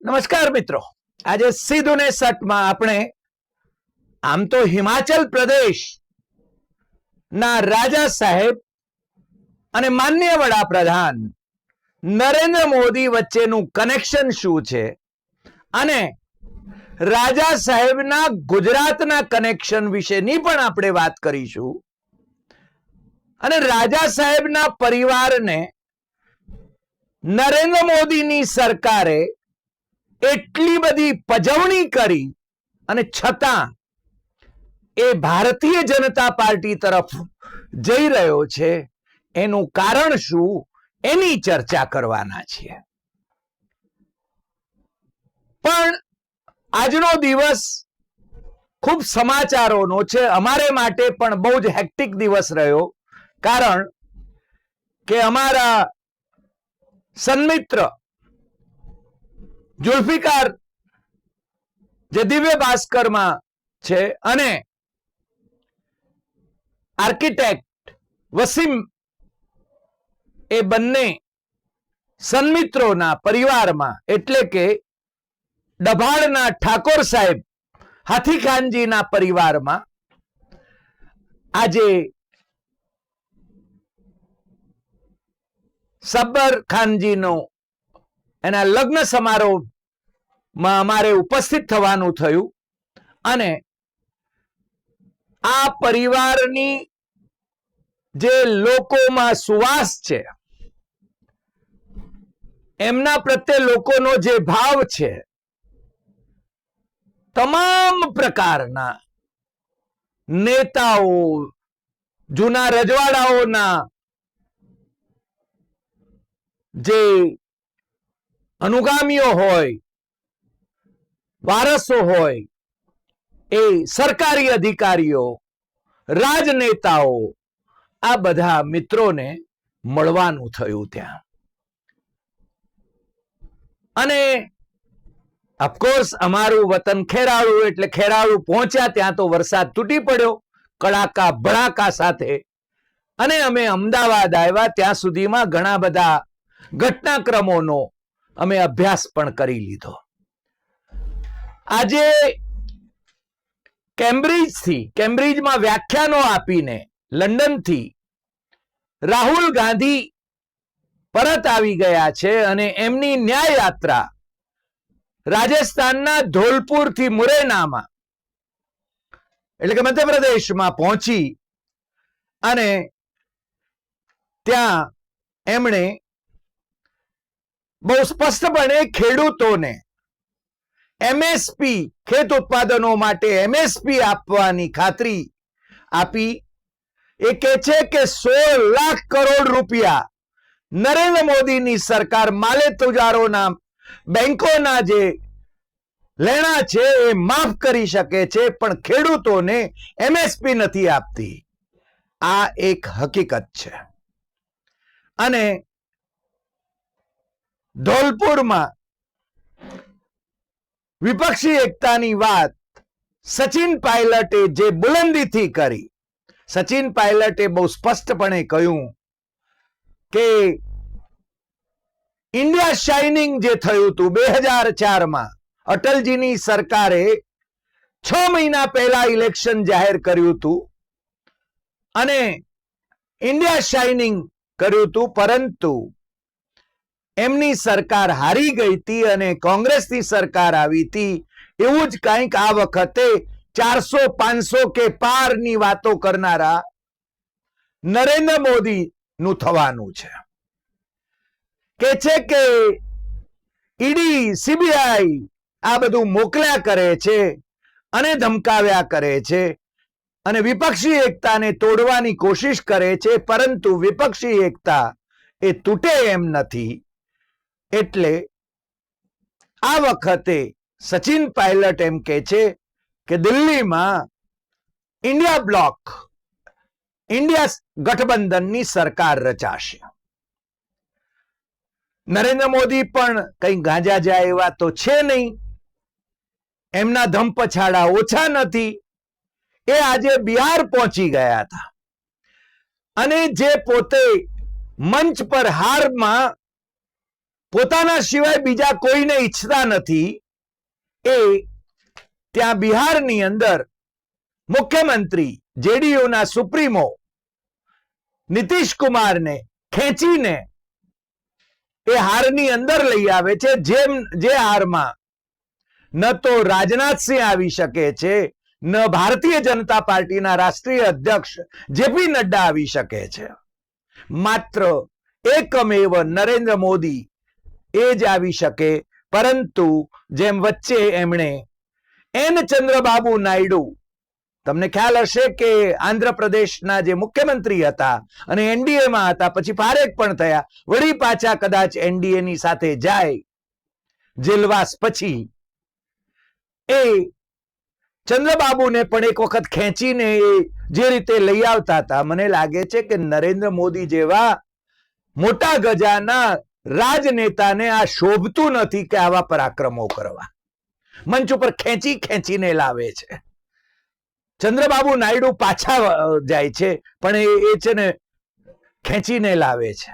નમસ્કાર મિત્રો, આજે સીધું ને સટમાં આપણે આમ તો હિમાચલ પ્રદેશ ના રાજા સાહેબ અને માનનીય વડાપ્રધાન નરેન્દ્ર મોદી વચ્ચેનું કનેક્શન શું છે અને રાજા સાહેબના ગુજરાતના કનેક્શન વિશેની પણ આપણે વાત કરીશું. અને રાજા સાહેબના પરિવારને નરેન્દ્ર મોદીની સરકારે એટલી બધી પજવણી કરી અને છતાં એ ભારતીય જનતા પાર્ટી તરફ જઈ રહ્યો છે, એનું કારણ શું એની ચર્ચા કરવાના છીએ. પણ આજનો દિવસ ખૂબ સમાચારોનો છે. અમારે માટે પણ બહુ જ હેક્ટિક દિવસ રહ્યો, કારણ કે અમારા સન્મિત્ર જુલ્ફિકાર જે દિવ્ય ભાસ્કરમાં છે અને આર્કિટેક્ટ વસીમ, એ બંને સન્મિત્રોના પરિવારમાં એટલે કે ડભાણના ઠાકોર સાહેબ હાથીખાનજીના પરિવારમાં આજે સબ્બર ખાનજીનો એના લગ્ન સમારોહમાં અમારે ઉપસ્થિત થવાનું થયું. અને આ પરિવારની જે લોકોમાં સુવાસ છે, એમના પ્રત્યે લોકોનો જે ભાવ છે, તમામ પ્રકારના નેતાઓ, જૂના રજવાડાઓના જે અનુગામીઓ હોય, વારસો હોય, એ સરકારી અધિકારીઓ, રાજનેતાઓ, આ બધા મિત્રોને મળવાનું થયું ત્યાં. અને ઓફકોર્સ અમારું વતન ખેરાળુ, એટલે ખેરાળુ પહોંચ્યા ત્યાં તો વરસાદ તૂટી પડ્યો કડાકા ભડાકા સાથે. અને અમે અમદાવાદ આવ્યા ત્યાં સુધીમાં ઘણા બધા ઘટનાક્રમોનો અમે અભ્યાસ પણ કરી લીધો. આજે કેમ્બ્રિજમાં વ્યાખ્યાનો આપીને લંડનથી રાહુલ ગાંધી પરત આવી ગયા છે અને એમની ન્યાય યાત્રા રાજસ્થાનના ધોલપુરથી મુરૈનામાં એટલે કે મધ્યપ્રદેશમાં પહોંચી અને ત્યાં એમણે બહુ સ્પષ્ટપણે ખેડૂતોને એમએસપી, ખેત ઉત્પાદનો માટે એમએસપી આપવાની ખાતરી આપી. એ કહે છે કે 16 લાખ કરોડ રૂપિયા નરેન્દ્ર મોદીની સરકાર માલે તુજારોના બેંકોના જે લેણા છે એ માફ કરી શકે છે, પણ ખેડૂતોને એમએસપી નથી આપતી. આ એક હકીકત છે. અને ધોલપુરમાં વિપક્ષી એકતાની વાત સચિન પાયલટે જે બુલંદીથી કરી, સચિન પાયલટે બહુ સ્પષ્ટપણે કહ્યું કે ઇન્ડિયા શાઇનિંગ જે થયું હતું 2004માં, અટલજીની સરકારે 6 મહિના પહેલા ઇલેક્શન જાહેર કર્યું હતું અને ઇન્ડિયા શાઇનિંગ કર્યું હતું, પરંતુ એમની સરકાર હારી ગઈ હતી અને કોંગ્રેસની સરકાર આવી હતી. એવું જ કંઈક આ વખતે 400-500 કે પારની વાતો કરનારા નરેન્દ્ર મોદી નું થવાનું છે. કે છે કે ઈડી, સીબીઆઈ આ બધું મોકલ્યા કરે છે અને ધમકાવ્યા કરે છે અને વિપક્ષી એકતાને તોડવાની કોશિશ કરે છે, પરંતુ વિપક્ષી એકતા એ તૂટે એમ નથી. એટલે આ વખતે સચિન પાયલટ એમ કહે છે કે દિલ્હીમાં ઇન્ડિયા બ્લોક, ઇન્ડિયા ગઠબંધનની સરકાર રચાશે. નરેન્દ્ર મોદી પણ કઈ ગાંજા જાય એવા તો છે નહીં, એમના ધમપછાડા ઓછા નથી. એ આજે બિહાર પહોંચી ગયા હતા અને જે પોતે મંચ પર હારમાં પોતાના સિવાય બીજા કોઈને ઈચ્છતા નથી, એ ત્યાં બિહારની અંદર મુખ્યમંત્રી જેડીયુના સુપ્રીમો નીતિશ કુમારને ખેંચીને એ હારની અંદર લઈ આવે છે, જે હારમાં ન તો રાજનાથસિંહ આવી શકે છે, ન ભારતીય જનતા પાર્ટીના રાષ્ટ્રીય અધ્યક્ષ જેપી નડ્ડા આવી શકે છે. માત્ર એકમેવ નરેન્દ્ર મોદી એ જ આવી શકે. પરંતુ જેમ વચ્ચે એમણે એન ચંદ્રબાબુ નાયડુ, તમને ખ્યાલ હશે કે આંધ્રપ્રદેશના જે મુખ્યમંત્રી હતા અને એનડીએમાં હતા, પછી પારેખ પણ થયા, વળી પાછા કદાચ એનડીએ ની સાથે જાય જેલવાસ પછી, એ ચંદ્રબાબુને પણ એક વખત ખેંચીને જે રીતે લઈ આવતા હતા, મને લાગે છે કે નરેન્દ્ર મોદી જેવા મોટા ગજાના રાજનેતાને આ શોભતું નથી કે આવા પરાક્રમો કરવા. મંચ ઉપર ખેંચી ખેંચીને લાવે છે. ચંદ્રબાબુ નાયડુ પાછા જાય છે, પણ એ છે ને ખેંચીને લાવે છે.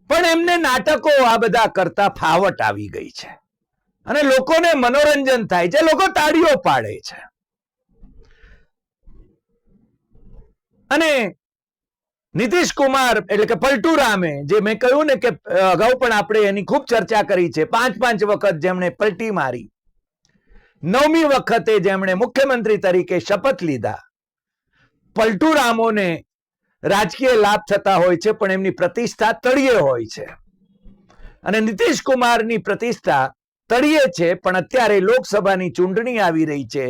પણ એમને નાટકો આ બધા કરતા ફાવટ આવી ગઈ છે અને લોકોને મનોરંજન થાય છે, લોકો તાળીઓ પાડે છે. અને નીતિશ કુમાર એટલે કે પલટુ રામે, જે મેં કહ્યું ને કે અગાઉ પણ આપણે એની ખૂબ ચર્ચા કરી છે, 5 વખત જેમણે પલટી મારી, 9મી વખતે જેમણે મુખ્યમંત્રી તરીકે શપથ લીધા. પલટુ રામોને રાજકીય લાભ થતા હોય છે, પણ એમની પ્રતિષ્ઠા તળિયે હોય છે. અને નીતિશ કુમારની પ્રતિષ્ઠા તળિયે છે, પણ અત્યારે લોકસભાની ચૂંટણી આવી રહી છે,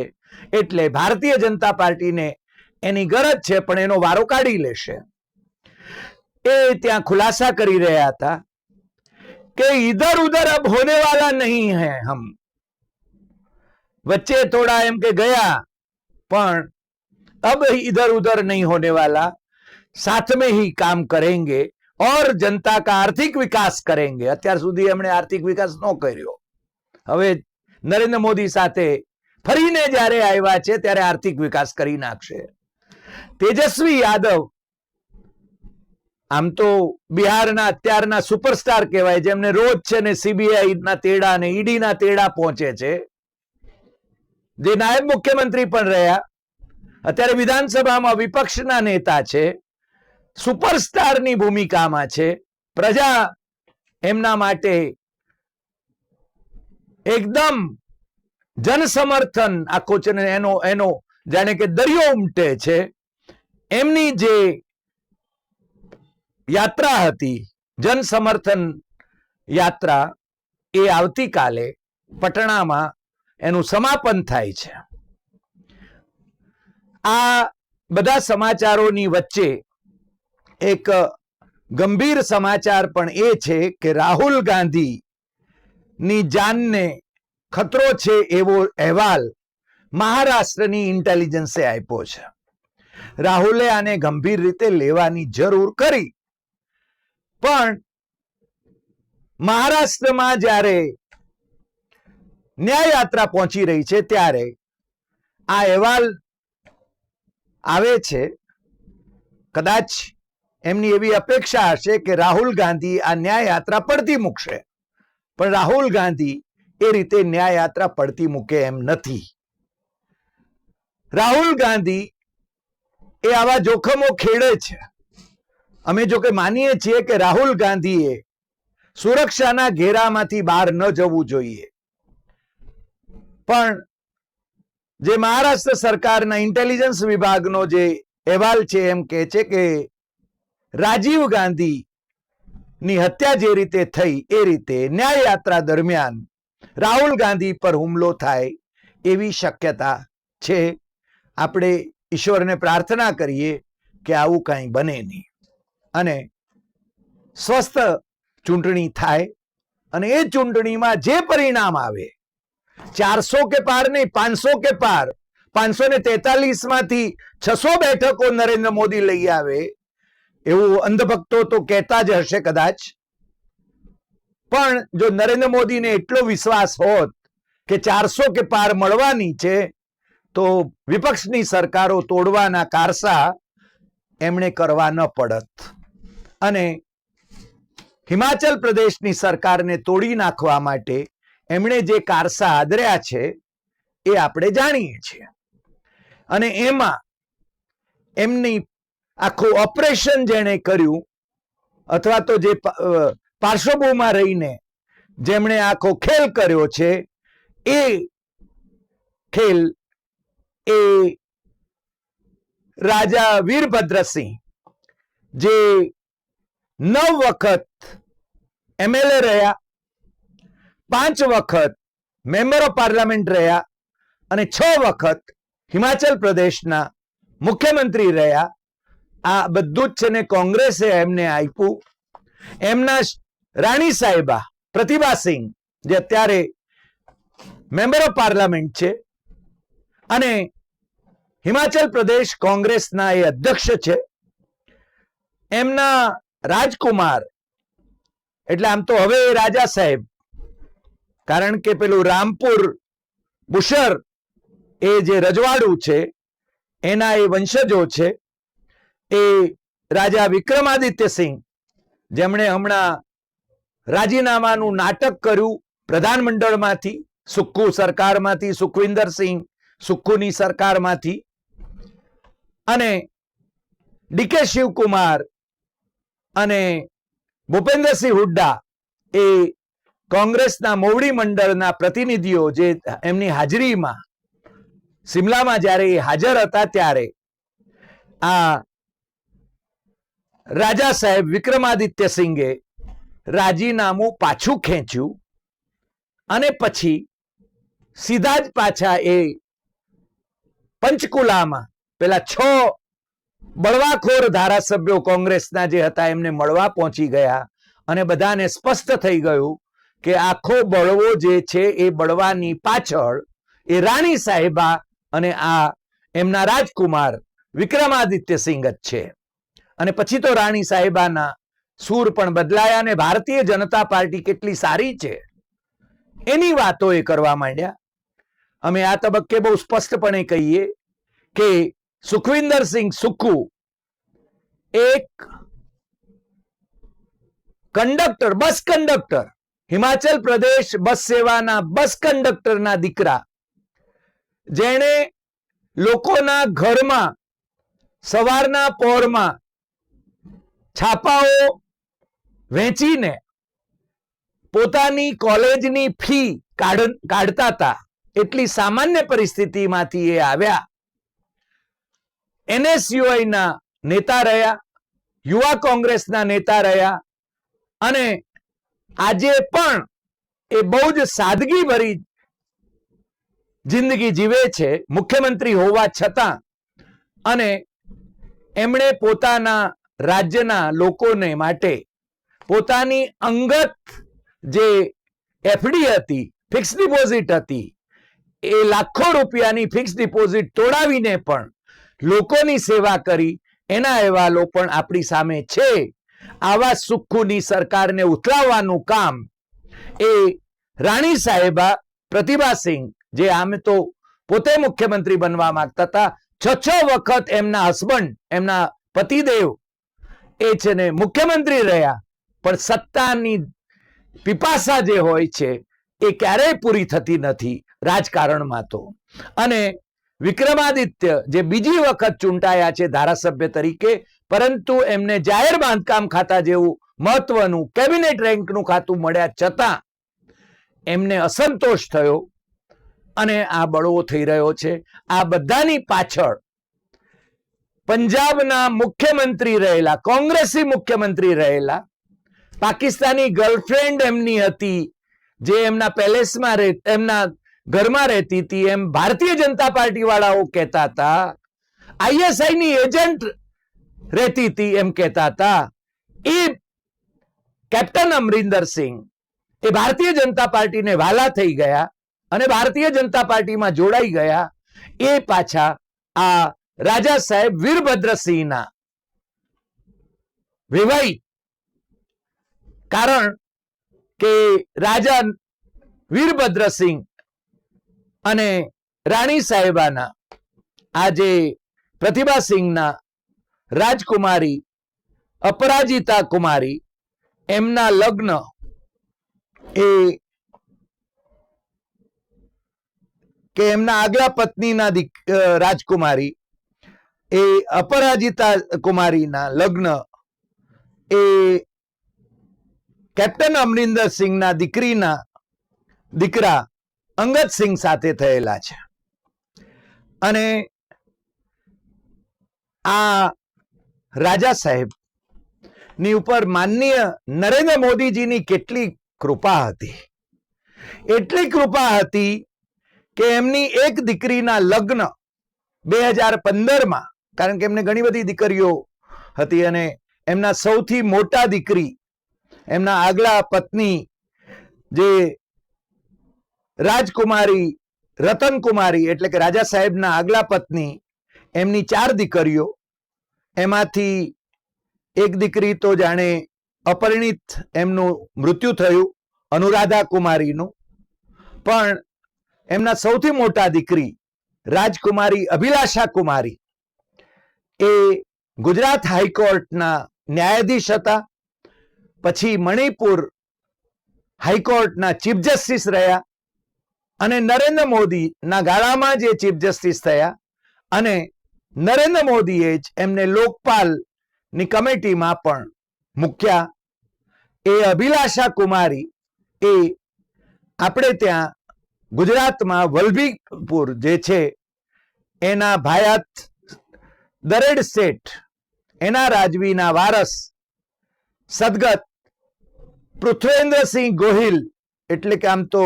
એટલે ભારતીય જનતા પાર્ટીને એની ગરજ છે, પણ એનો વારો કાઢી લેશે. એ ત્યાં ખુલાસા કરી રહ્યા હતા કે ઇધર ઉધર અબ હોને વાલા નહીં હૈ હમ. વચ્ચે થોડા એમ કે ગયા, પણ अब इधर उधर नहीं होने वाला, साथ में ही काम करेंगे और जनता का आर्थिक विकास करेंगे. અત્યાર સુધી એમણે આર્થિક વિકાસ ન કર્યો, હવે નરેન્દ્ર મોદી સાથે ફરીને જ્યારે આવ્યા છે ત્યારે આર્થિક વિકાસ કરી નાખશે. તેજસ્વી યાદવ આમ તો બિહારના અત્યારના સુપરસ્ટાર કહેવાય, જેમને રોજ છે ને સીબીઆઈ ના તેડા ને ઈડી ના તેડા પહોંચે છે, જે નાયબ મુખ્યમંત્રી પણ રહ્યા, અત્યારે વિધાનસભામાં વિપક્ષના નેતા છે, સુપરસ્ટારની ભૂમિકામાં છે. પ્રજા એમના માટે એકદમ જનસમર્થન આખો છે ને એનો જાણે કે દરિયો ઉમટે છે. એમની જે યાત્રા હતી, જન સમર્થન યાત્રા, એ આવતીકાલે પટણામાં એનું સમાપન થાય છે. આ બધા સમાચારોની વચ્ચે એક ગંભીર સમાચાર પણ એ છે કે રાહુલ ગાંધી ની જાનને ખતરો છે એવો અહેવાલ મહારાષ્ટ્રની ઇન્ટેલિજન્સે આપ્યો છે. રાહુલે આને ગંભીર રીતે લેવાની જરૂર કરી, પણ મહારાષ્ટ્રમાં જ્યારે ન્યાય યાત્રા પહોંચી રહી છે ત્યારે આ અહેવાલ આવે છે. કદાચ એમની એવી અપેક્ષા હશે કે રાહુલ ગાંધી આ ન્યાય યાત્રા પડતી મૂકશે, પણ રાહુલ ગાંધી એ રીતે ન્યાય યાત્રા પડતી મૂકે એમ નથી. રાહુલ ગાંધી એ આવા જોખમો ખેડે છે. અમે જો કે માનીએ છીએ કે રાહુલ ગાંધીએ સુરક્ષાના ઘેરામાંથી બહાર ન જવું જોઈએ, પણ જે મહારાષ્ટ્ર સરકારના ઇન્ટેલિજન્સ વિભાગનો જે અહેવાલ છે એમ કહે છે કે રાજીવ ગાંધી ની હત્યા જે રીતે થઈ એ રીતે ન્યાય યાત્રા દરમિયાન રાહુલ ગાંધી પર હુમલો થાય એવી શક્યતા છે. આપણે ઈશ્વરને પ્રાર્થના કરીએ કે આવું કંઈ બને નહીં અને સ્વસ્થ ચૂંટણી થાય, અને એ ચૂંટણીમાં જે પરિણામ આવે, 400 કે પાર નહીં, 500 કે પાર, 543 માંથી 600 બેઠકો નરેન્દ્ર મોદી લઈ આવે એવું અંધભક્તો તો કહેતા જ હશે કદાચ, પણ જો નરેન્દ્ર મોદીને એટલો વિશ્વાસ હોત કે 400 કે પાર મળવાની છે, તો વિપક્ષની સરકારો તોડવાના કારસા એમણે કરવા ન પડત. અને હિમાચલ પ્રદેશની સરકારને તોડી નાખવા માટે એમણે જે કારસા આદર્યા છે એ આપણે જાણીએ છીએ. અને એમાં એમની આખું ઓપરેશન જેણે કર્યું અથવા તો જે પાર્શ્વભૂમિમાં રહીને જેમણે આખો ખેલ કર્યો છે એ ખેલ એ રાજા વીરભદ્રસિંહ, જે 9 વખત MLA રહ્યા, 5 વખત મેમ્બર ઓફ પાર્લામેન્ટ રહ્યા અને 6 વખત હિમાચલ પ્રદેશના મુખ્યમંત્રી રહ્યા. આ બધું જ છે ને કોંગ્રેસે એમને આપ્યું. એમના રાણી સાહેબા પ્રતિભાસિંહ, જે અત્યારે મેમ્બર ઓફ પાર્લામેન્ટ છે અને હિમાચલ પ્રદેશ કોંગ્રેસના એ અધ્યક્ષ છે, એમના રાજકુમાર, એટલે આમ તો હવે રાજા સાહેબ, કારણ કે પેલું રામપુર બુશર એ જે રજવાડું છે એના એ વંશજો છે, એ રાજા વિક્રમાદિત્ય સિંહ, જેમણે હમણાં રાજીનામાનું નાટક કર્યું પ્રધાનમંડળમાંથી, સુક્ખુ સરકારમાંથી, સુખવિંદરસિંહ સુક્ખુની સરકારમાંથી, અને ડીકે શિવકુમાર અને ભૂપેન્દ્રસિંહ હુડ્ડા એ કોંગ્રેસના મોવડી મંડળના પ્રતિનિધિઓ, જે એમની હાજરીમાં સિમલામાં જ્યારે એ હાજર હતા ત્યારે આ રાજા સાહેબ વિક્રમાદિત્ય સિંઘે રાજીનામું પાછું ખેંચ્યું અને પછી સીધા જ પાછા એ પંચકુલામાં પેલા 6 બળવાખોર ધારાસભ્યો કોંગ્રેસના જે હતા એમને મળવા પહોંચી ગયા અને બધાને સ્પષ્ટ થઈ ગયું કે આખો બળવો જે છે એ બળવાની પાછળ એ રાણી સાહેબા અને આ એમના રાજકુમાર વિક્રમાદિત્ય સિંહ જ છે. અને પછી તો રાણી સાહેબાના સૂર પણ બદલાયા અને ભારતીય જનતા પાર્ટી કેટલી સારી છે એની વાતો એ કરવા માંડ્યા. અમે આ તબક્કે બહુ સ્પષ્ટપણે કહીએ કે સુખવિંદરસિંહ સુક્ખુ એક કંડક્ટર, બસ કંડક્ટર, હિમાચલ પ્રદેશ બસ સેવાના બસ કંડક્ટરના દીકરા, જેણે લોકોના ઘરમાં સવારના પહોરમાં છાપાઓ વેચીને પોતાની કોલેજની ફી કાઢતા હતા. એટલી સામાન્ય પરિસ્થિતિમાંથી એ આવ્યા. NSUI ના નેતા રહ્યા, યુવા કોંગ્રેસના નેતા રહ્યા અને આજે પણ એ બહુ જ સાદગી ભરી જિંદગી જીવે છે મુખ્યમંત્રી હોવા છતાં. અને એમણે પોતાના રાજ્યના લોકોને માટે પોતાની અંગત જે FD હતી, ફિક્સ ડિપોઝિટ હતી, એ લાખો રૂપિયાની ફિક્સ ડિપોઝિટ તોડાવીને પણ લોકોની સેવા કરી. એના અહેવાલો પણ આપણી સામે છે. આવા સુક્ખુની સરકારને ઉથલાવવાનું કામ એ રાણી સાહેબા પ્રતિભાસિંહ, જે આમ તો પોતે મુખ્યમંત્રી બનવા માંગતા હતા, 6 વખત એમના હસબન્ડ, એમના પતિદેવ એ છે ને મુખ્યમંત્રી રહ્યા, પણ સત્તાની પીપાસા જે હોય છે એ ક્યારેય પૂરી થતી નથી રાજકારણમાં તો. અને વિક્રમાદિત્ય જે બીજી વખત ચૂંટાયા છે ધારાસભ્ય તરીકે, પરંતુ એમને જાહેર બાંધકામ ખાતા જેવું મહત્વનું કેબિનેટ રેન્કનું ખાતું મળ્યા છતાં એમને અસંતોષ થયો અને આ બળવો થઈ રહ્યો છે. આ બધાની પાછળ પંજાબના મુખ્યમંત્રી રહેલા, કોંગ્રેસી મુખ્યમંત્રી રહેલા, પાકિસ્તાની ગર્લફ્રેન્ડ એમની હતી, જે એમના પેલેસમાં એમના ઘરમાં રહેતી હતી, એમ ભારતીય જનતા પાર્ટી વાળાઓ કહેતા હતા. ISI ની એજન્ટ રહેતી હતી એમ કહેતા હતા. એ કેપ્ટન અમરિંદર સિંહ એ ભારતીય જનતા પાર્ટીને વાલા થઈ ગયા અને ભારતીય જનતા પાર્ટીમાં જોડાઈ ગયા. એ પાછા આ રાજા સાહેબ વીરભદ્રસિંહના વિવાહિત, કારણ કે રાજા વીરભદ્રસિંહ અને રાણી સાહેબાના આજે પ્રતિભાસિંહના રાજકુમારી અપરાજિતા કુમારી એમના લગ્ન એ કે એમના આગલા પત્નીના રાજકુમારી એ અપરાજિતા કુમારીના લગ્ન એ કેપ્ટન અમરિંદર સિંહના દીકરા અંગદ સિંહ સાથે થયેલા છે. અને આ રાજા સાહેબ ની ઉપર માનનીય નરેન્દ્ર મોદીજીની કેટલી કૃપા હતી, એટલી કૃપા હતી કે એમની એક દીકરીના લગ્ન 2015માં, કારણ કે એમને ઘણી બધી દીકરીઓ હતી અને એમના સૌથી મોટા દીકરી એમના આગલા પત્ની જે રાજકુમારી રતનકુમારી એટલે કે રાજા સાહેબના આગલા પત્ની, એમની 4 દીકરીઓ, એમાંથી એક દીકરી તો જાણે અપરિણિત એમનું મૃત્યુ થયું અનુરાધા કુમારીનું, પણ એમના સૌથી મોટા દીકરી રાજકુમારી અભિલાષા કુમારી એ ગુજરાત હાઈકોર્ટના ન્યાયાધીશ હતા, પછી મણિપુર હાઈકોર્ટના ચીફ જસ્ટિસ રહ્યા અને નરેન્દ્ર મોદીના ગાળામાં જે ચીફ જસ્ટિસ થયા અને નરેન્દ્ર મોદીએ જ એમને લોકપાલની કમિટીમાં પણ મૂક્યા. એ અભિલાષા કુમારી એ આપણે ત્યાં ગુજરાતમાં વલભીપુર જે છે એના ભાયાત દરેડ શેઠ એના રાજવીના વારસ સદગત પૃથ્વેન્દ્રસિંહ ગોહિલ એટલે કે આમ તો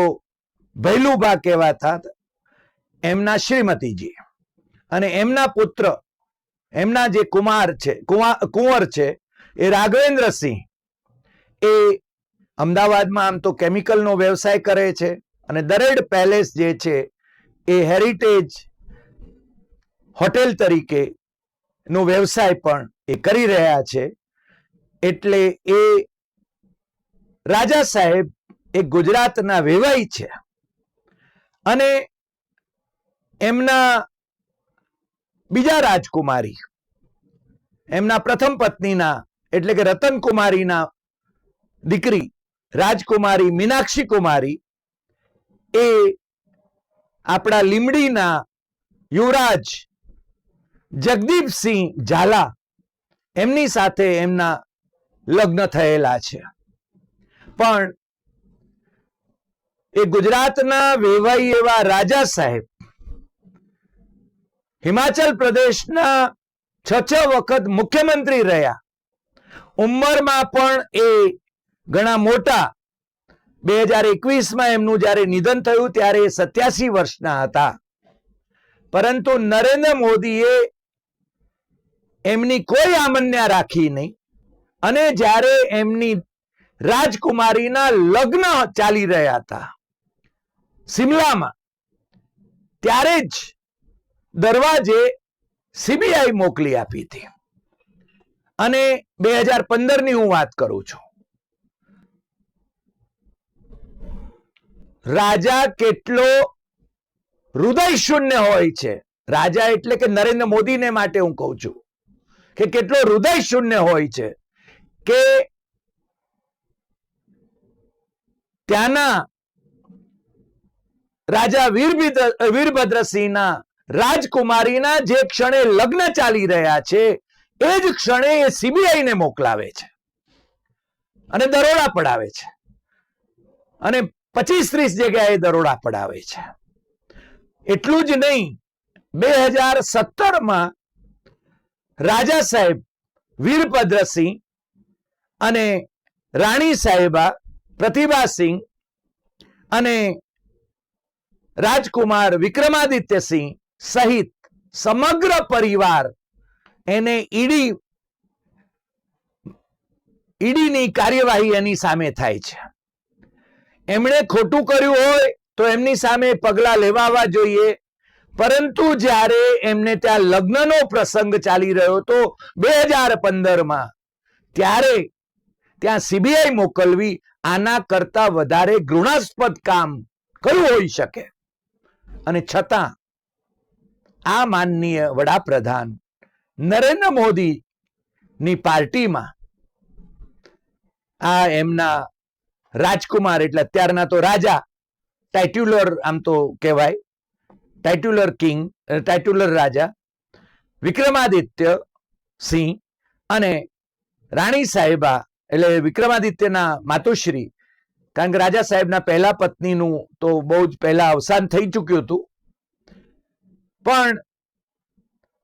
ભૈલુબા કહેવાતા એમના શ્રીમતીજી અને એમના પુત્ર એમના જે કુંવર છે એ રાઘવેન્દ્રસિંહ એ અમદાવાદમાં આમ તો કેમિકલનો વ્યવસાય કરે છે અને દરેડ પેલેસ જે છે એ હેરિટેજ હોટેલ તરીકે નો વ્યવસાય પણ એ કરી રહ્યા છે. એટલે એ રાજા સાહેબ એ ગુજરાતના વેવાઈ છે અને એમના બીજા રાજકુમારી એમના પ્રથમ પત્નીના એટલે કે રતનકુમારીના દીકરી રાજકુમારી મીનાક્ષી કુમારી એ આપણા લીમડીના યુવરાજ જગદીપસિંહ ઝાલા એમની સાથે એમના લગ્ન થયેલા છે. પણ એ ગુજરાતના વેવાઈ એવા રાજા સાહેબ હિમાચલ પ્રદેશના 6 વખત મુખ્યમંત્રી રહ્યા. ઉંમરમાં પણ એ ઘણા મોટા, 2021માં એમનું જ્યારે નિધન થયું ત્યારે 87 વર્ષના હતા. પરંતુ નરેન્દ્ર મોદીએ એમની કોઈ આમન્યા રાખી નહીં અને જ્યારે એમની રાજકુમારીના લગ્ન ચાલી રહ્યા હતા સિમલામાં, ત્યારે જ દરવાજે સીબીઆઈ મોકલી આપી હતી. અને 2015ની હું વાત કરું છું. રાજા કેટલો હૃદય શૂન્ય હોય છે, રાજા એટલે કે નરેન્દ્ર મોદીને માટે હું કહું છું કે કેટલો હૃદય શૂન્ય હોય છે કે ત્યાંના રાજા વીરભદ્રસિંહના રાજકુમારીના જે ક્ષણે લગ્ન ચાલી રહ્યા છે એ જ ક્ષણે એ સીબીઆઈને મોકલાવે છે અને દરોડા પડાવે છે અને 25-30 જગ્યાએ દરોડા પડાવે છે. એટલું જ નહીં, 2017માં રાજા સાહેબ વીરભદ્રસિંહ અને રાણી સાહેબા પ્રતિભાસિંહ અને રાજકુમાર વિક્રમાદિત્યસિંહ સહિત સમગ્ર પરિવાર એને ઈડીની કાર્યવાહી એની સામે થાય છે. એમણે ખોટું કર્યું હોય તો એમની સામે પગલાં લેવાવા જોઈએ, પરંતુ જ્યારે એમને ત્યાં લગ્નનો પ્રસંગ ચાલી રહ્યો હતો 2015માં, ત્યારે ત્યાં સીબીઆઈ મોકલવી આના કરતા વધારે ઘૃણાસ્પદ કામ કયું હોઈ શકે? અને છતાં આ માનનીય વડાપ્રધાન નરેન્દ્ર મોદીની પાર્ટીમાં આ એમના રાજકુમાર એટલે અત્યારના તો રાજા, ટાઇટ્યુલર આમ તો કહેવાય, ટાઇટ્યુલર કિંગ, ટાઇટ્યુલર રાજા વિક્રમાદિત્ય સિંહ અને રાણી સાહેબા એટલે વિક્રમાદિત્યના માતુશ્રી, કારણ કે રાજા સાહેબના પહેલા પત્નીનું તો બહુ જ પહેલા અવસાન થઈ ચૂક્યું હતું, પણ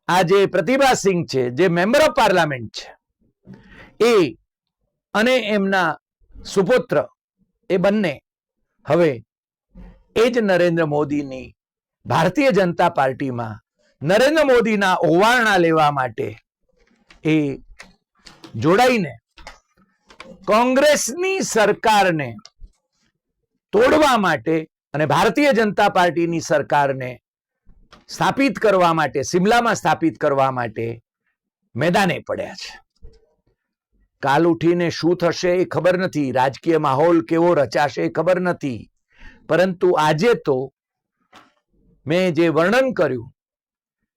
આ જે પ્રતિભાસિંહ છે, જે મેમ્બર ઓફ પાર્લામેન્ટ છે, એ અને એમના સુપુત્ર એ બંને હવે એ જ નરેન્દ્ર મોદીની ભારતીય જનતા પાર્ટીમાં નરેન્દ્ર મોદીના ઓવારણા લેવા માટે એ જોડાઈને કોંગ્રેસની સરકારને તોડવા માટે અને ભારતીય જનતા પાર્ટીની સરકારને સ્થાપિત કરવા માટે, સિમલામાં સ્થાપિત કરવા માટે મેદાને પડ્યા છે. કાલ ઉઠીને શું થશે એ ખબર નથી, રાજકીય માહોલ કેવો રચાશે એ ખબર નથી, પરંતુ આજે તો મેં જે વર્ણન કર્યું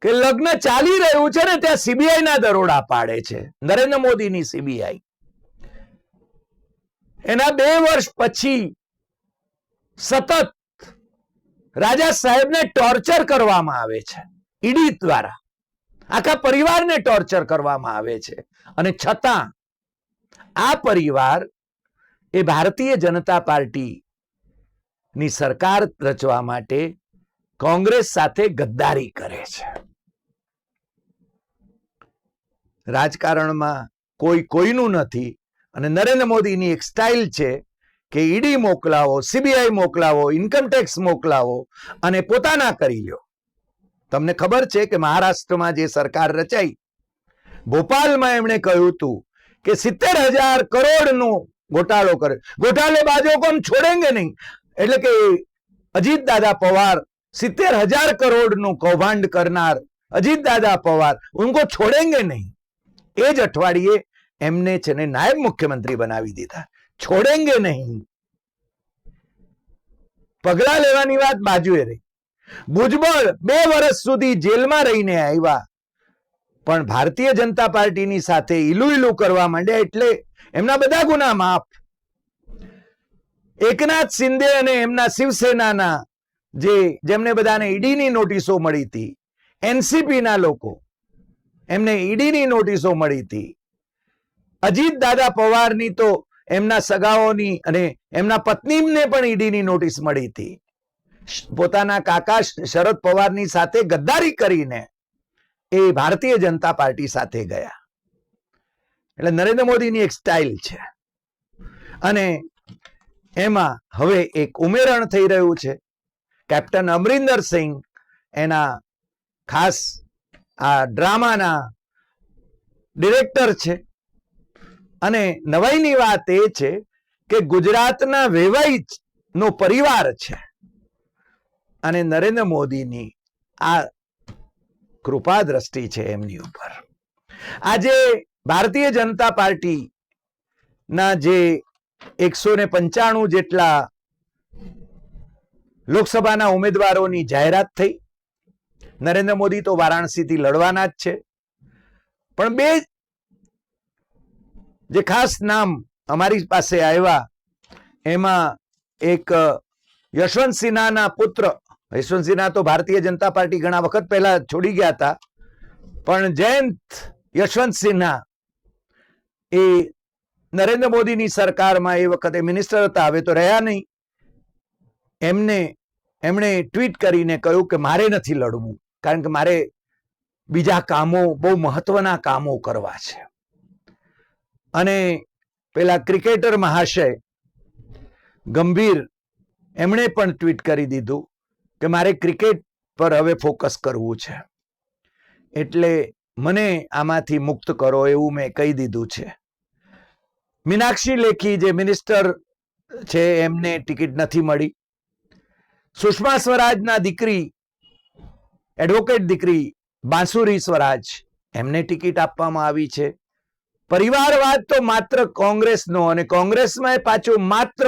કે લગ્ન ચાલી રહ્યું છે ને ત્યાં સીબીઆઈ ના દરોડા પાડે છે નરેન્દ્ર મોદીની સીબીઆઈ. એના 2 વર્ષ પછી સતત રાજા સાહેબને ટોર્ચર કરવામાં આવે છે ઈડી દ્વારા, આખા પરિવારને ટોર્ચર કરવામાં આવે છે, અને છતાં આ પરિવાર એ ભારતીય જનતા પાર્ટી ની સરકાર રચવા માટે કોંગ્રેસ સાથે ગદ્દારી કરે છે. રાજકારણમાં કોઈ કોઈનું નથી, અને નરેન્દ્ર મોદીની એક સ્ટાઇલ છે કે ઈડી મોકલાવો, સીબીઆઈ મોકલાવો, ઇન્કમટેક્સ મોકલાવો અને પોતાના કરી લ્યો. તમને ખબર છે કે મહારાષ્ટ્રમાં જે સરકાર રચાઈ, ભોપાલમાં એમણે કહ્યું હતું કે 70,000 કરોડનો ઘોટાળો કરે, ઘોટાલેબાજો को हम छोड़ेंगे नहीं, એટલે કે અજીત દાદા પવાર 70,000 કરોડનું કૌભાંડ કરનાર અજીત દાદા પવાર ઉनको छोड़ेंगे नहीं. એ જ અઠવાડિયે એમને છે ને નાયબ મુખ્યમંત્રી બનાવી દીધા. છોડેંગે નહીં. પગલા લેવાની વાત બાજુએ રહી. ભુજબળ 2 વર્ષ સુધી જેલમાં રહીને આવ્યા, પણ ભારતીય જનતા પાર્ટીની સાથે ઈલું ઈલું કરવા માંડ્યા એટલે એમના બધા ગુના માફ. એકનાથ શિંદે અને એમના શિવસેનાના જેમને બધાને ઈડીની નોટિસો મળી હતી, એનસીપી ના લોકો, એમને ઈડીની નોટિસો મળી હતી. અજીત દાદા પવારની તો એમના સગાઓની અને એમના પત્નીને પણ ઈડીની નોટિસ મળી હતી. પોતાના કાકા શરદ પવારની સાથે ગદ્દારી કરીને એ ભારતીય જનતા પાર્ટી સાથે ગયા. એટલે નરેન્દ્ર મોદીની એક સ્ટાઇલ છે, અને એમાં હવે એક ઉમેરણ થઈ રહ્યું છે. કેપ્ટન અમરિંદર સિંહ એના ખાસ આ ડ્રામાના ડિરેક્ટર છે, અને નવાઈની વાત એ છે કે ગુજરાતના વેવાઈ નો પરિવાર છે, અને નરેન્દ્ર મોદીની આ કૃપા દ્રષ્ટિ છે એમની ઉપર. આજે ભારતીય જનતા પાર્ટી ના જે 195 જેટલા લોકસભાના ઉમેદવારોની જાહેરાત થઈ. નરેન્દ્ર મોદી તો વારાણસીથી લડવાના જ છે, પણ 2 જે ખાસ નામ અમારી પાસે આવ્યા, એમાં એક યશવંત સિન્હાના પુત્ર, યશવંત સિન્હા તો ભારતીય જનતા પાર્ટી ઘણા વખત પહેલા છોડી ગયા હતા, પણ જયંત યશવંત સિન્હા એ નરેન્દ્ર મોદીની સરકારમાં એ વખતે મિનિસ્ટર હતા, હવે તો રહ્યા નહીં. એમણે ટ્વીટ કરીને કહ્યું કે મારે નથી લડવું, કારણ કે મારે બીજા કામો, બહુ મહત્વના કામો કરવા છે. અને પેલા ક્રિકેટર મહાશય ગંભીર, એમણે પણ ટ્વીટ કરી દીધું કે મારે ક્રિકેટ પર હવે ફોકસ કરવું છે, એટલે મને આમાંથી મુક્ત કરો, એવું મેં કહી દીધું છે. મીનાક્ષી લેખી જે મિનિસ્ટર છે એમને ટિકિટ નથી મળી. સુષ્મા સ્વરાજના દીકરી, એડવોકેટ દીકરી બાંસુરી સ્વરાજ, એમને ટિકિટ આપવામાં આવી છે. પરિવારવાદ તો માત્ર કોંગ્રેસનો, અને કોંગ્રેસમાં પાછું માત્ર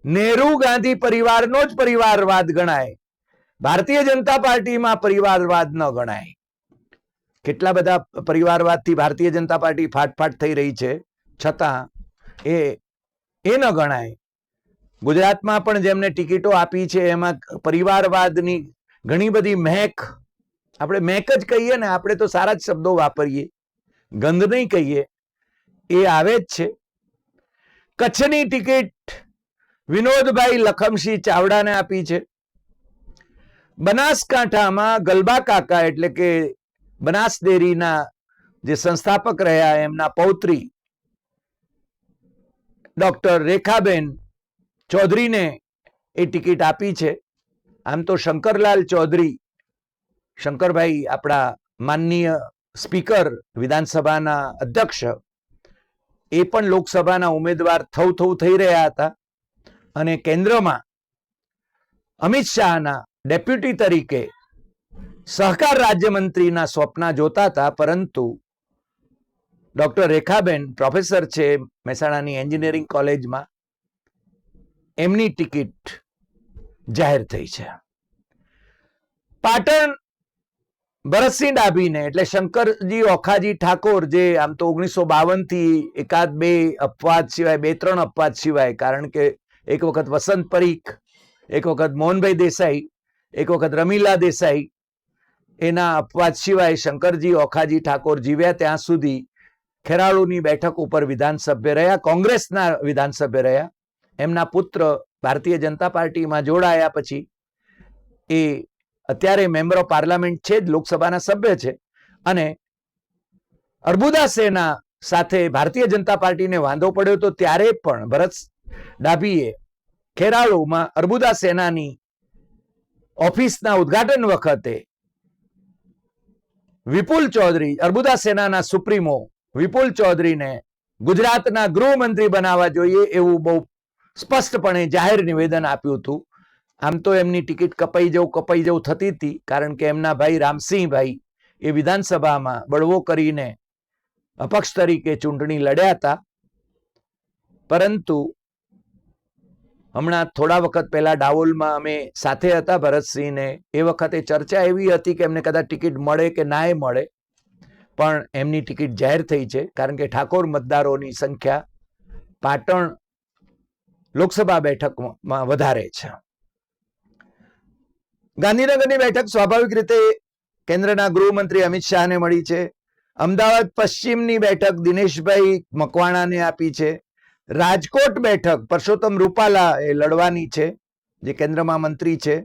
નેહરુ ગાંધી પરિવારનો જ પરિવારવાદ ગણાય, ભારતીય જનતા પાર્ટીમાં પરિવારવાદ ન ગણાય. કેટલા બધા પરિવારવાદથી ભારતીય જનતા પાર્ટી ફાટફાટ થઈ રહી છે, છતાં એ એ ન ગણાય. ગુજરાતમાં પણ જેમને ટિકિટો આપી છે એમાં પરિવારવાદની ઘણી બધી મહેક, આપણે મહેક જ કહીએ ને, આપણે તો સારા જ શબ્દો વાપરીએ, ગંધ નહીં કહીએ, એ આવે જ છે. કચ્છની ટિકિટ વિનોદભાઈ લખમસિંહ ચાવડાને આપી છે. બનાસકાંઠામાં ગલબા કાકા એટલે કે બનાસ ડેરીના જે સંસ્થાપક રહ્યા એમના પૌત્રી ડોક્ટર રેખાબેન ચૌધરીને એ ટિકિટ આપી છે. આમ તો શંકરલાલ ચૌધરી, શંકરભાઈ આપણા માનનીય સ્પીકર, વિધાનસભાના અધ્યક્ષ, એ પણ લોકસભાના ઉમેદવાર થઈ રહ્યા હતા અને કેન્દ્રમાં અમિત શાહના ડેપ્યુટી તરીકે સહકાર રાજ્યમંત્રીના સ્વપ્ન જોતા હતા. પરંતુ ડોક્ટર રેખાબેન પ્રોફેસર છે મહેસાણાની એન્જિનિયરિંગ કોલેજમાં, એમની ટિકિટ જાહેર થઈ છે. પાટણ ભરતસિંહ ડાભીને એટલે શંકરજી ઓખાજી ઠાકોર, જે આમ તો 1952 થી એકાદ બે અપવાદ સિવાય, 2-3 અપવાદ સિવાય, કારણ કે એક વખત વસંત પરીખ, એક વખત મોહનભાઈ દેસાઈ, એક વખત રમીલા દેસાઈ, એના અપવાદ સિવાય શંકરજી ઓખાજી ઠાકોર જીવ્યા ત્યાં સુધી ખેરાલુની બેઠક ઉપર વિધાનસભ્ય રહ્યા, કોંગ્રેસના વિધાનસભ્ય રહ્યા. એમના પુત્ર ભારતીય જનતા પાર્ટીમાં જોડાયા પછી એ અત્યારે મેમ્બર ઓફ પાર્લામેન્ટ છે જ, લોકસભાના સભ્ય છે. અને અર્બુદા સેના સાથે ભારતીય જનતા પાર્ટીને વાંધો પડ્યો તો ત્યારે પણ ભરત ડાભીએ ખેરાલુમાં અર્બુદા સેનાની ઓફિસના ઉદ્ઘાટન વખતે વિપુલ ચૌધરી, અર્બુદા સેનાના સુપ્રીમો વિપુલ ચૌધરીને ગુજરાતના ગૃહમંત્રી બનાવવા જોઈએ એવું બહુ સ્પષ્ટપણે જાહેર નિવેદન આપ્યું હતું. આમ તો એમની ટિકિટ કપાઈ જવું થતી હતી, કારણ કે એમના ભાઈ રામસિંહભાઈ એ વિધાનસભામાં બળવો કરીને અપક્ષ તરીકે ચૂંટણી લડ્યા હતા. પરંતુ હમણાં થોડા વખત પહેલા ડાવોલમાં અમે સાથે હતા ભરતસિંહને, એ વખતે ચર્ચા એવી હતી કે એમને કદાચ ટિકિટ મળે કે ના મળે, પણ એમની ટિકિટ જાહેર થઈ છે. કારણ કે ઠાકોર મતદારોની સંખ્યા પાટણ લોકસભા બેઠકમાં વધારે છે. ગાંધીનગરની બેઠક સ્વાભાવિક રીતે કેન્દ્રના ગૃહમંત્રી અમિત શાહને મળી છે. અમદાવાદ પશ્ચિમની બેઠક દિનેશભાઈ મકવાણાને આપી છે. રાજકોટ બેઠક પરસોત્તમ રૂપાલા એ લડવાની છે, જે કેન્દ્રમાં મંત્રી છે.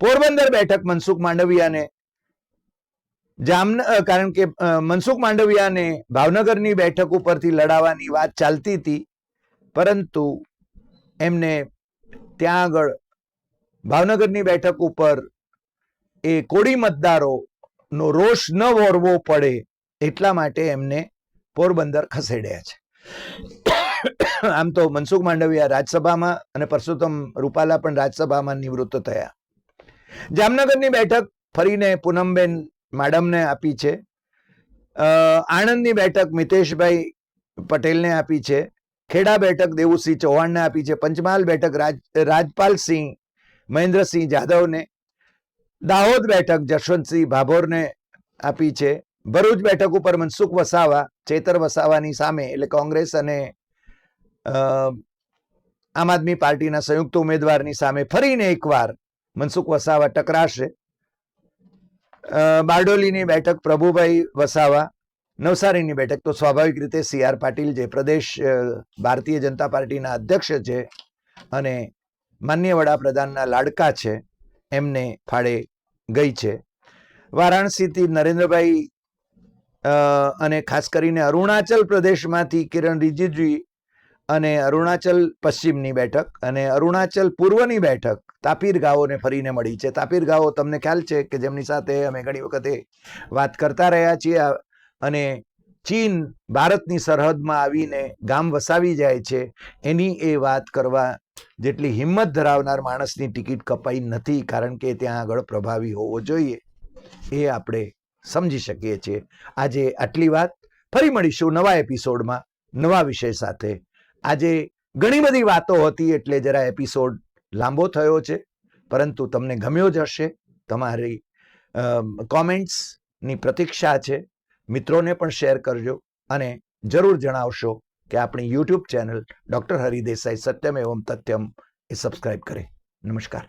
પોરબંદર બેઠક મનસુખ માંડવિયાને કારણ કે મનસુખ માંડવિયાને ભાવનગરની બેઠક ઉપરથી લડાવવાની વાત ચાલતી હતી, પરંતુ એમને ત્યાં આગળ ભાવનગરની બેઠક ઉપર એ કોળી મતદારોનો રોષ ન વોરવો પડે એટલા માટે એમને પોરબંદર ખસેડ્યા છે. આમ તો મનસુખ માંડવિયા રાજ્યસભામાં અને પરસોત્તમ રૂપાલા પણ રાજ્યસભામાં નિવૃત્ત થયા. જામનગરની બેઠક ફરીને પૂનમબેન માડમને આપી છે. આણંદની બેઠક મિતેશભાઈ પટેલને આપી છે. ખેડા બેઠક દેવુસિંહ ચૌહાણને આપી છે. પંચમહાલ બેઠક રાજપાલસિંહ મહેન્દ્રસિંહ જાદવને. દાહોદ બેઠક જશવંતસિંહ ભાભોરને આપી છે. ભરૂચ બેઠક ઉપર મનસુખ વસાવા ચેતર વસાવાની સામે, એટલે કોંગ્રેસ અને આમ આદમી પાર્ટીના સંયુક્ત ઉમેદવારની સામે ફરીને એકવાર મનસુખ વસાવા ટકરાશે. બારડોલીની બેઠક પ્રભુભાઈ વસાવા. નવસારીની બેઠક તો સ્વાભાવિક રીતે CR પાટીલ, જે પ્રદેશ ભારતીય જનતા પાર્ટીના અધ્યક્ષ છે અને માનનીય વડાપ્રધાનના લાડકા છે, એમને ફાળે ગઈ છે. વારાણસીથી નરેન્દ્રભાઈ અને ખાસ કરીને અરુણાચલ પ્રદેશમાંથી કિરણ રિજિજુ અને અરુણાચલ પશ્ચિમની બેઠક અને અરુણાચલ પૂર્વની બેઠક તાપીરગાંવોને ફરીને મળી છે. તાપીરગાંવો તમને ખ્યાલ છે કે જેમની સાથે અમે ઘણી વખતે વાત કરતા રહ્યા છીએ, અને ચીન ભારતની સરહદમાં આવીને ગામ વસાવી જાય છે, એની એ વાત કરવા જેટલી હિંમત ધરાવનાર માણસની ટિકિટ કપાઈ નથી, કારણ કે ત્યાં આગળ પ્રભાવી હોવો જોઈએ, એ આપણે સમજી શકીએ છીએ. આજે આટલી વાત. ફરી મળીશું નવા એપિસોડમાં નવા વિષય સાથે. આજે ઘણી બધી વાતો હતી એટલે જરા એપિસોડ લાંબો થયો છે, પરંતુ તમને ગમ્યો જ હશે. તમારી કોમેન્ટ્સની પ્રતીક્ષા છે. મિત્રોને પણ શેર કરજો અને જરૂર જણાવશો કે આપણી યુટ્યુબ ચેનલ ડોક્ટર હરિદેસાઈ સત્યમ એવમ તથ્યમ એ સબસ્ક્રાઇબ કરે. નમસ્કાર.